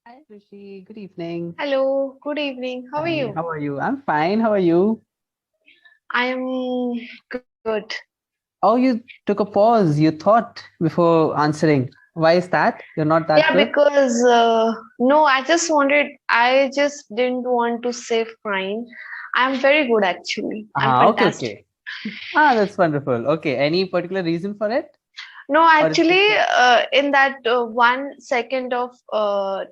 Hi, Rishi. Good evening. Hello, good evening. How are Hi, you? how are you? I'm fine. How are you? I am good. Oh, you took a pause. You thought before answering. Why is that? You're not that Yeah, good? because no, I just didn't want to say fine. I'm very good actually. I'm Okay, fantastic. okay. That's wonderful. Okay, any particular reason for it? No, Or it's just actually, in that 1 second of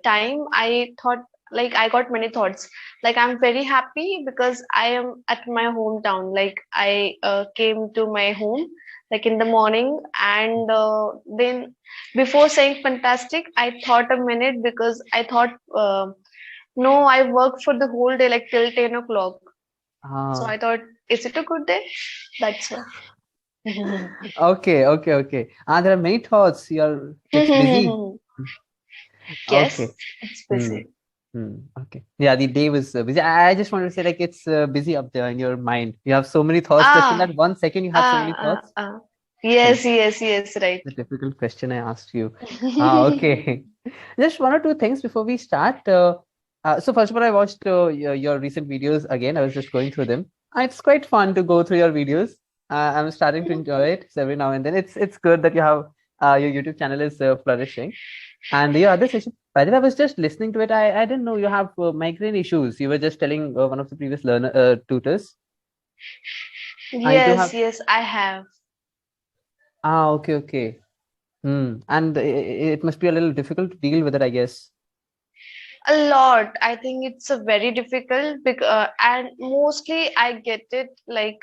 time, I thought like I got many thoughts. Like I'm very happy because I am at my hometown. Like I came to my home like in the morning, and then before saying fantastic, I thought a minute because I thought no, I worked for the whole day like till 10 o'clock. So uh, I thought, is it a good day? That's why. okay, okay, okay. There are many thoughts. It's busy. Yes, Okay. it's Hmm. busy. Okay. Yeah, the day was busy. I just wanted to say, like, it's busy up there in your mind. You have so many thoughts. Just in Ah, that 1 second, you have so many thoughts. Yes, Hence, yes, yes, right. the difficult question I asked you. Okay. Just one or two things before we start. So first of all, I watched your recent videos again. I was just going through them. It's quite fun to go through your videos. I'm starting to enjoy it. So every now and then, it's good that you have your YouTube channel is flourishing. And your other session, by the way, I was just listening to it. I didn't know you have migraine issues. You were just telling one of the previous learner tutors. You do Yes, have. yes, I have. Okay, okay. And it must be a little difficult to deal with it, I guess. A lot. I think it's a very difficult and mostly I get it like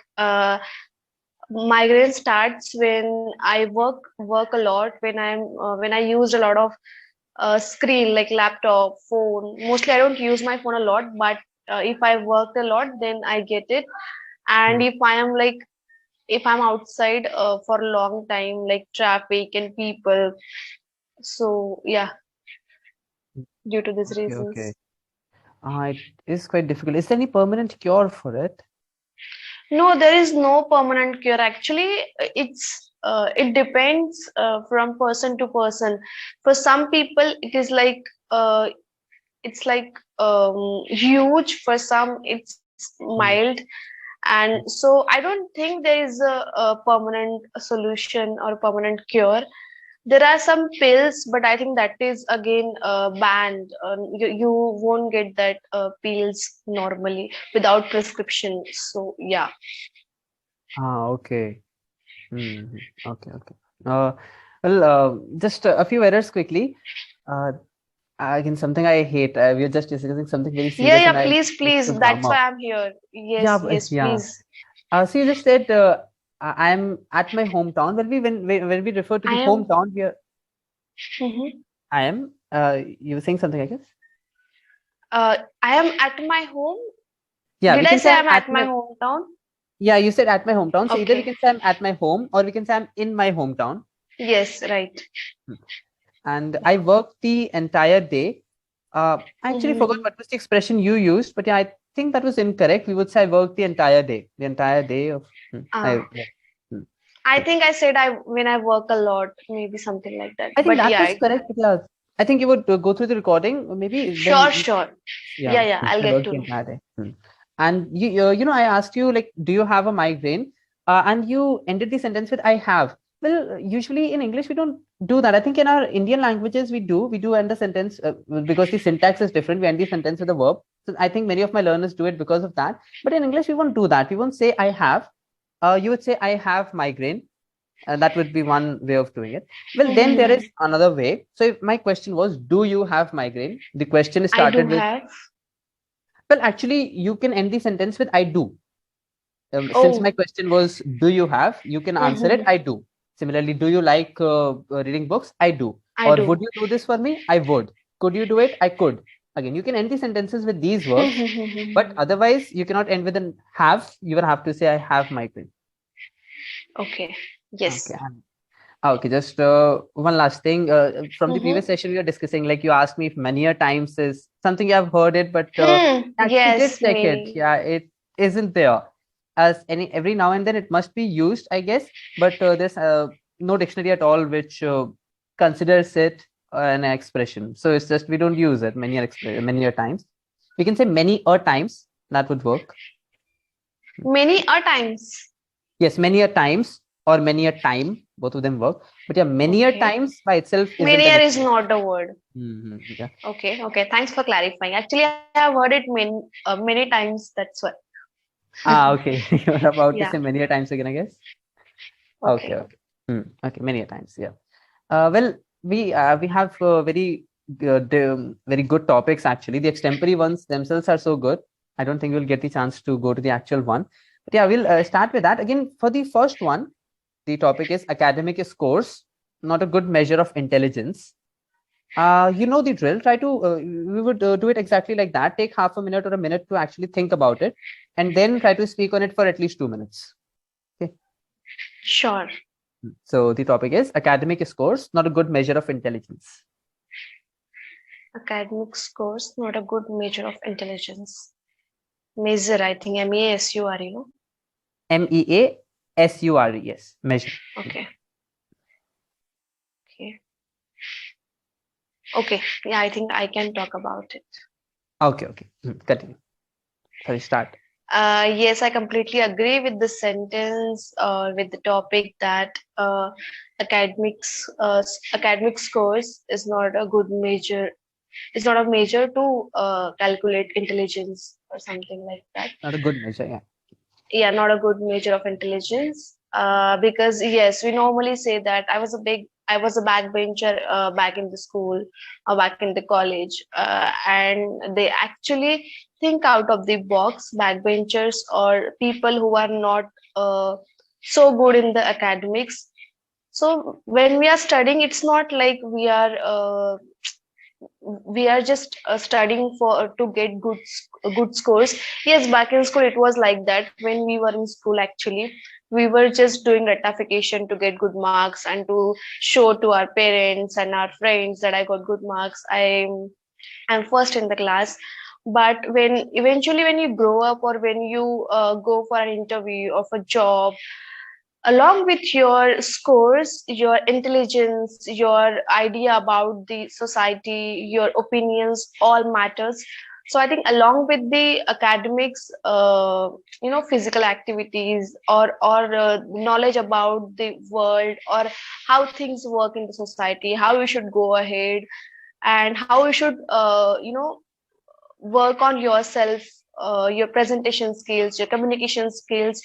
migraine starts when I work a lot when I used a lot of screen like laptop, phone. Mostly I don't use my phone a lot, but if I work a lot, then I get it. And Hmm. if I'm outside for a long time, like traffic and people, so yeah, due to these Okay, okay. reasons. It is quite difficult. Is there any permanent cure for it? No, there is no permanent cure. Actually, it depends from person to person. For some people, it's like huge. For some, it's Hmm. mild. And so I don't think there is a permanent solution or permanent cure. There are some pills, but I think that is again banned. You won't get that pills normally without prescription. So yeah. Okay. Okay, okay. Uh, just a few errors quickly. Uh, Again, something I hate. We are just discussing something very Yeah, serious, and yeah, I please, it please. should come That's up. why I'm here. Yeah, Yes, yes, yeah. please. So you just said I'm at my hometown. When we refer to I the am. hometown, we are, Mhm. I am. You were saying something, I guess. I am at my home. Yeah, Did we I can say say I'm I'm at at my my. hometown? Yeah, you said at my hometown. So either we Okay. can say I'm at my home, or we can say I'm in my hometown. Yes, right. Hmm. And I worked the entire day. I actually forgot Mhm. what was the expression you used, but yeah, I think that was incorrect. We would say I worked the entire day. The entire day of. Yeah. Hmm. I Yeah. think I said I when I work a lot, maybe something like that. I think But that yeah, was correct. But yeah, I think you would go through the recording. Maybe sure, then, sure. yeah, Yeah, yeah, I'll I get worked to the know. entire day. And I asked you like, do you have a migraine? And you ended the sentence with "I have." Well, usually in English we don't do that. I think in our Indian languages we do. We do end the sentence because the syntax is different. We end the sentence with a verb. So I think many of my learners do it because of that. But in English we won't do that. We won't say "I have." You would say "I have migraine." That would be one way of doing it. Well, then there is another way. So if my question was, do you have migraine? The question I do started with, have. well, actually, you can end the sentence with I do. Since my Oh. question was, do you have? You can answer it, I do. Similarly, do you like reading books? I do. I Or do. would you do this for me? I would. Could you do it? I could. Again, you can end the sentences with these verbs, but otherwise, you cannot end with an have. You will have to say, I have migraine. Okay. Yes. Okay. Okay, just one last thing. From the previous Mm-hmm. session, we were discussing, like you asked me if many a times is something you have heard it, but I actually did Yes, check it. many. Yeah, it isn't there. As any every now and then it must be used, I guess, but there's no dictionary at all which considers it. an expression. So it's just we don't use it many a times. We can say many a times. That would work. Many a times. Yes, many a times or many a time. Both of them work. But yeah, many a Okay. times by itself isn't Many an is expression. not a word. Yeah. Okay. Okay. Thanks for clarifying. Actually, I have heard it many times. That's why. Okay. You're about to Yeah. say many a times again, I guess. Okay. Okay. Okay. Okay. Many a times. Yeah. Well, we have very good topics actually. The extemporary ones themselves are so good. I don't think we'll get the chance to go to the actual one. But yeah, we'll start with that again. For the first one, the topic is academic scores, not a good measure of intelligence. You know the drill. Try to we would do it exactly like that. Take half a minute or a minute to actually think about it, and then try to speak on it for at least 2 minutes. Okay. Sure. So the topic is academic scores, not a good measure of intelligence. Academic scores, not a good measure of intelligence. Measure, I think MEASURE, MEASURE, yes, measure. Okay. Okay. Okay. Yeah, I think I can talk about it. Okay. Continue. Sorry, start. Yes, I completely agree with the sentence, with the topic that academic scores is not a good measure. It's not a measure to calculate intelligence or something like that. Not a good measure, yeah. Yeah, not a good measure of intelligence, because yes, we normally say that I was a backbencher back in the school or back in the college, and they actually think out of the box, backbenchers or people who are not so good in the academics. So when we are studying, it's not like we are just studying for to get good scores. Yes, back in school it was like that. When we were in school, actually we were just doing ratification to get good marks and to show to our parents and our friends that I got good marks, I'm first in the class. But when eventually when you grow up, or when you go for an interview of a job, along with your scores, your intelligence, your idea about the society, your opinions all matters. So I think along with the academics, physical activities, or knowledge about the world, or how things work in the society, how you should go ahead, and how you should work on yourself, your presentation skills, your communication skills,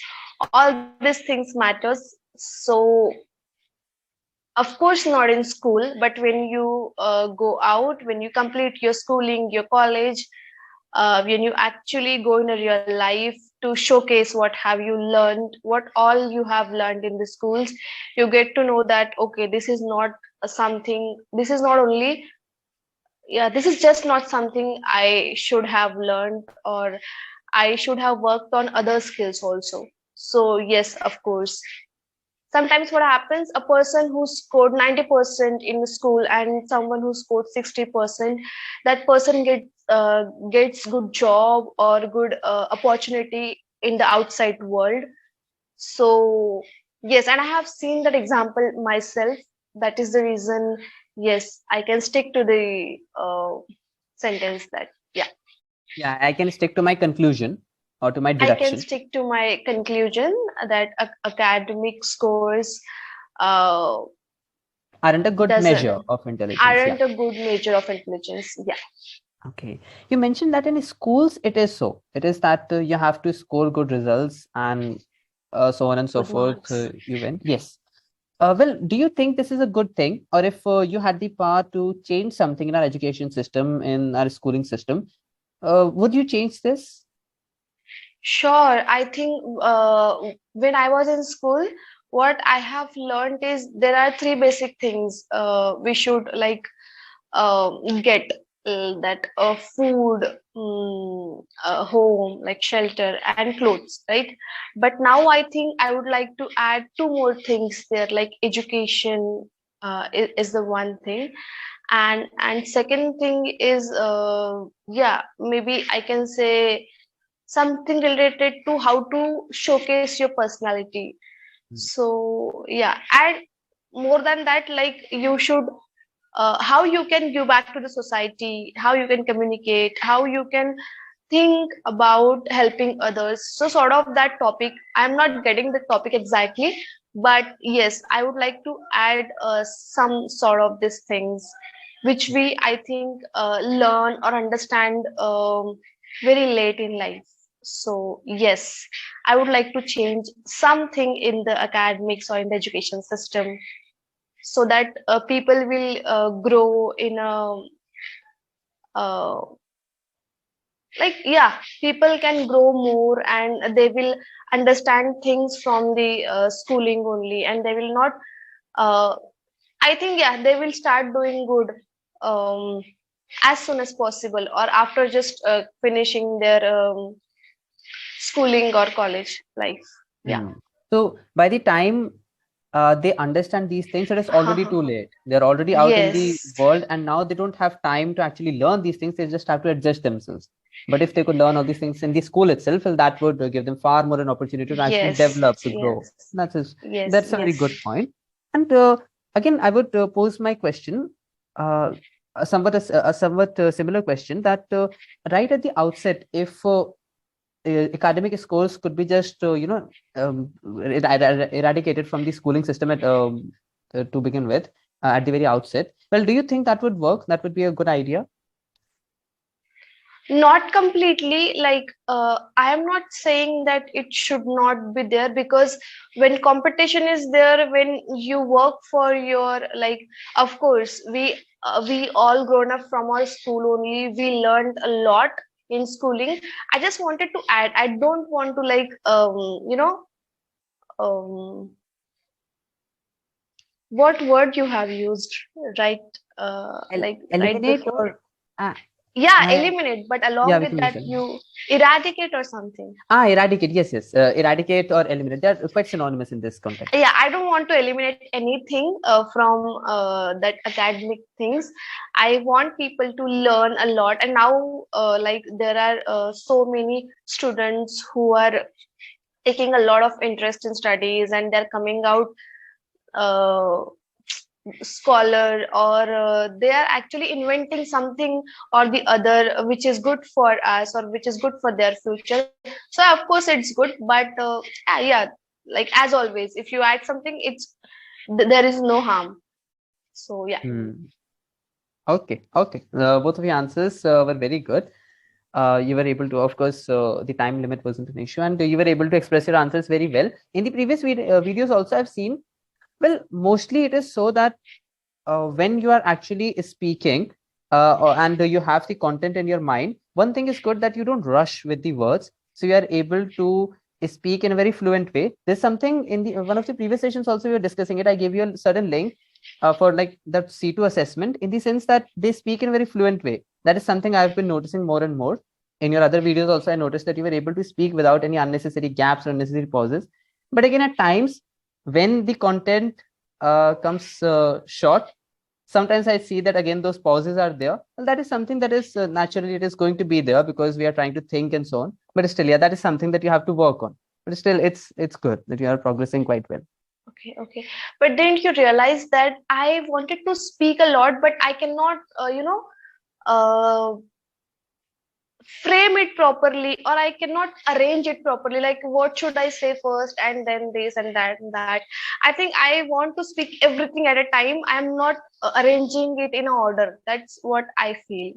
all these things matters. So of course not in school, but when you go out, when you complete your schooling, your college, when you actually go in a real life to showcase what have you learned, what all you have learned in the schools, you get to know that okay, this is not something, this is not only, yeah, this is just not something I should have learned, or I should have worked on other skills also. So yes, of course, sometimes what happens, a person who scored 90% in the school and someone who scored 60%, that person gets good job or good opportunity in the outside world. So yes, and I have seen that example myself. That is the reason, yes, I can stick to the sentence that, yeah, Yeah, I can stick to my conclusion or to my I can deduction. stick to my conclusion that academic scores uh, Aren't a good measure doesn't of intelligence. Yeah. aren't a good measure of intelligence. Yeah, Okay. You mentioned that in schools it is so. It is that you have to score good results and so on and so good forth. marks. You win. Yes. Well, do you think this is a good thing, or if you had the power to change something in our education system, in our schooling system, would you change this? Sure, I think when I was in school, what I have learned is there are three basic things we should like get, that food, a home, like shelter and clothes, right? But now I think I would like to add two more things there, like education is the one thing, and second thing is yeah, maybe I can say something related to how to showcase your personality. Hmm. So yeah, and more than that, like you should how you can give back to the society, how you can communicate, how you can think about helping others. So sort of that topic. I'm not getting the topic exactly, but yes, I would like to add some sort of these things which we, I think, learn or understand very late in life. So yes, I would like to change something in the academics or in the education system, so that people will grow in a uh, like, yeah, people can grow more and they will understand things from the schooling only, and they will not uh, I think, yeah, they will start doing good um, as soon as possible, or after just finishing their schooling or college life. Yeah. Hmm. So by the time they understand these things, it is already too late. They're already out in the Yes. world, and now they don't have time to actually learn these things. They just have to adjust themselves. But if they could learn all these things in the school itself, well, that would give them far more an opportunity to actually Yes. develop, to grow. Yes. Yes. That's a very Yes. good point. And again, I would pose my question, uh, a somewhat similar question, that right at the outset, if academic scores could be just eradicated from the schooling system to begin with, at the very outset, well, do you think that would work? That would be a good idea? Not completely, like, I am not saying that it should not be there, because when competition is there, when you work for your, like, of course, we all grown up from our school only, we learned a lot in schooling. I just wanted to add, I don't want to, like, um what word you have used, right? Like right Eliminate before. or uh, Yeah, I, eliminate, but yeah, along we with can use that, it. you eradicate or something. Eradicate. Yes, yes. Eradicate or eliminate. They're quite synonymous in this context. Yeah, I don't want to eliminate anything from that academic things. I want people to learn a lot, and now like there are so many students who are taking a lot of interest in studies, and they're coming out uh, scholar, or they are actually inventing something or the other which is good for us or which is good for their future. So of course it's good, but yeah, like as always, if you add something, there is no harm. So yeah. Hmm. Okay, okay. Both of your answers were very good. You were able to, of course, the time limit wasn't an issue, and you were able to express your answers very well. In the previous videos, also, I've seen, well, mostly it is so that when you are actually speaking and you have the content in your mind, one thing is good, that you don't rush with the words. So you are able to speak in a very fluent way. There's something in the one of the previous sessions also we were discussing it. I gave you a certain link for like that C2 assessment, in the sense that they speak in a very fluent way. That is something I've been noticing more and more. In your other videos also, I noticed that you were able to speak without any unnecessary gaps or unnecessary pauses. But again, at times when the content comes short, sometimes I see that again those pauses are there. Well, that is something that is naturally it is going to be there, because we are trying to think and so on. But still, yeah, that is something that you have to work on. But still, it's good that you are progressing quite well. Okay, okay. But didn't you realize that I wanted to speak a lot, but I cannot uh, frame it properly, or I cannot arrange it properly, like what should I say first and then this and that and that. I think I want to speak everything at a time. I'm not arranging it in order. That's what I feel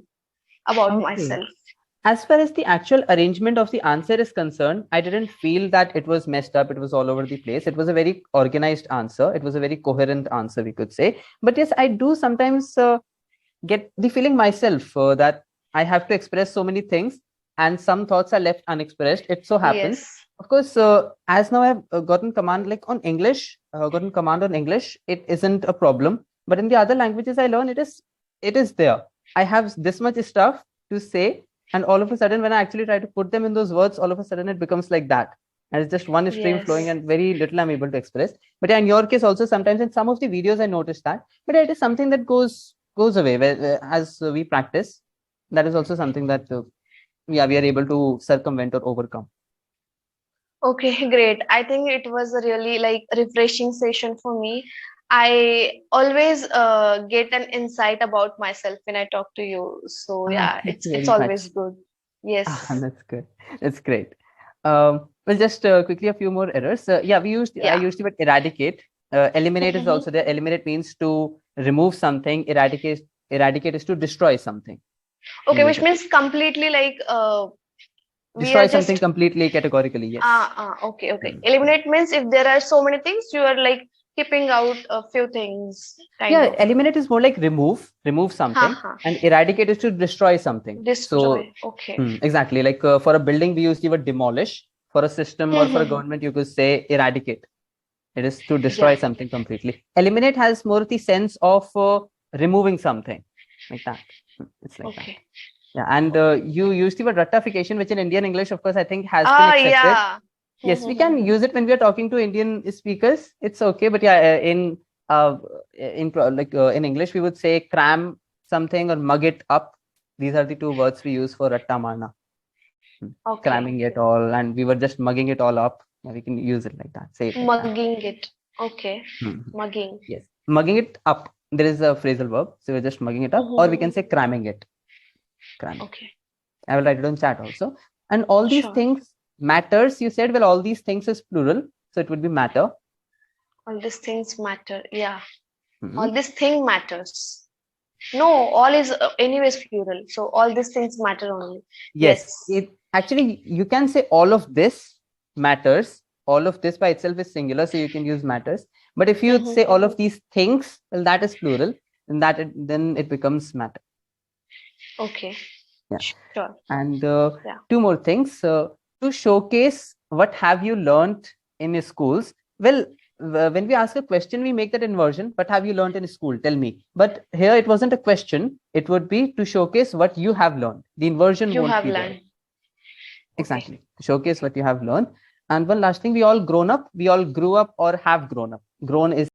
about Okay. myself. As far as the actual arrangement of the answer is concerned, I didn't feel that it was messed up. It was all over the place. It was a very organized answer. It was a very coherent answer, we could say. But yes, I do sometimes get the feeling myself that I have to express so many things, and some thoughts are left unexpressed. It so happens. Yes. Of course, as now I've gotten command like on English, gotten command on English, it isn't a problem. But in the other languages I learn, it is there. I have this much stuff to say, and all of a sudden, when I actually try to put them in those words, all of a sudden it becomes like that. And it's just one stream flowing, Yes. and very little I'm able to express. But yeah, in your case, also sometimes in some of the videos I noticed that. But it is something that goes away as we practice. That is also something that yeah, we are able to circumvent or overcome. Okay, great. I think it was a really like refreshing session for me. I always get an insight about myself when I talk to you. So yeah, Thank you it's very always much. good. Yes. That's good. That's great. Well, just quickly a few more errors. Yeah, I Yeah. used the word eradicate. Eliminate is also there. Eliminate means to remove something. Eradicate is to destroy something. We Okay, use which it. means completely like we are Destroy something just completely categorically. Yes. okay, okay. Hmm. Eliminate means if there are so many things, you are like keeping out a few things, kind Yeah, of. eliminate is more like remove Ha something, ha. and eradicate is to destroy something. So, Destroy. Okay. exactly, like for a building, we use the word demolish. For a system or for a government, you could say eradicate. It is to destroy Yeah. something completely. Eliminate has more the sense of removing something, like that. It's like that. Okay. Yeah, and you use the word rectification, which in Indian English, of course, I think has been Ah, accepted. yeah. Yes, we can use it when we are talking to Indian speakers. It's okay, but yeah, uh, in English, we would say cram something or mug it up. These are the two words we use for ratta marna. Okay. Cramming it all, and we were just mugging it all up. Yeah, we can use it like that. Say it like that. Mugging it. Okay. Mhm. Mugging. Yes, mugging it up. There is a phrasal verb, so we're just mugging it up, or we can say cramming it. Cramming. Okay. I will write it on chat also. And all these Sure. things matters. You said, well, all these things is plural, so it would be matter. All these things matter. Yeah. All Mhm. this thing matters. No, all is anyways plural. So all these things matter only. Yes, Yes. it actually you can say all of this matters. All of this by itself is singular, so you can use matters. But if you say all of these things, well, that is plural, and then it becomes matter. Okay. Yeah. Sure. And Yeah. two more things to showcase what have you learned in schools. Well, when we ask a question, we make that inversion. What have you learned in school? Tell me. But here it wasn't a question. It would be to showcase what you have learned. The inversion You won't have be there. learned. Okay. Exactly. Showcase what you have learned. And one last thing, we all grown up. We all grew up or have grown up. Grown is